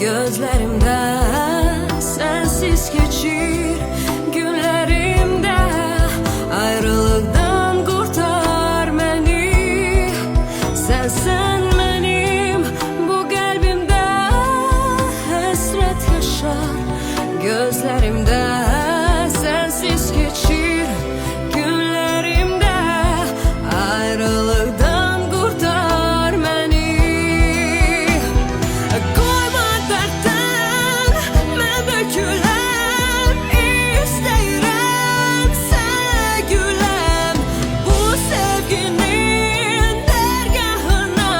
Gözlerimde sensiz geçir günlerimde. Ayrılıktan kurtar beni. Sen benim bu kalbimde hasret yaşar. Gözlerimde sensiz geçir günlerimde. Ayrılıktan kurtar beni. Koyma dertten ben dökülem. İsteyirem sevgilem. Bu sevginin dergahına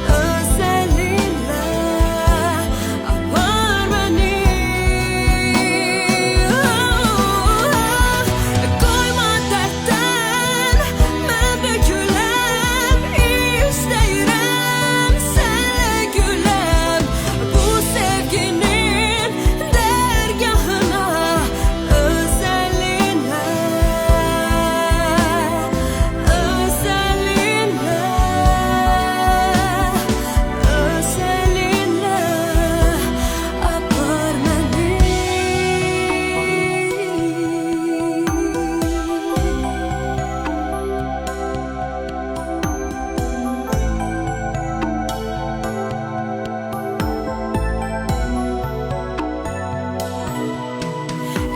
özelinle apar beni. Koyma dertten ben dökülem. İsteyirem sevgilem. Bu sevginin dergahına özelinle apar beni.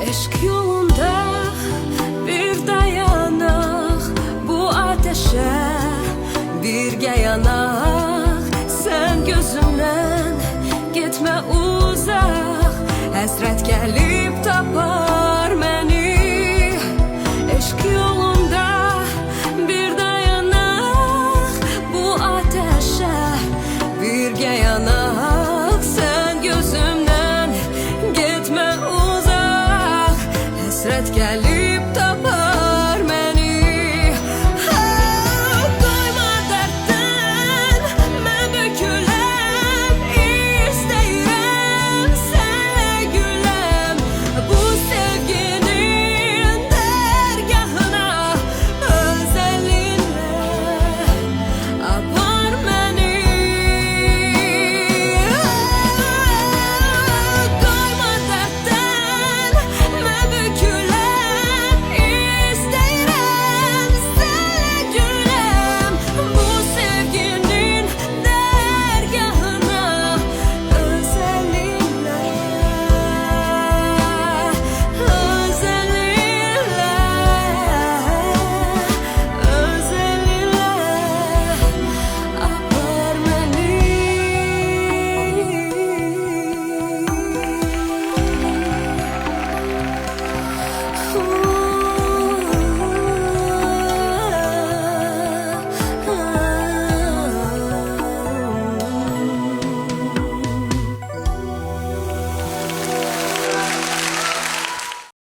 Eşk yolunda bir dayanak, bu ateşe birge yanak. Sen gözümden gitme uzak, hasret gelir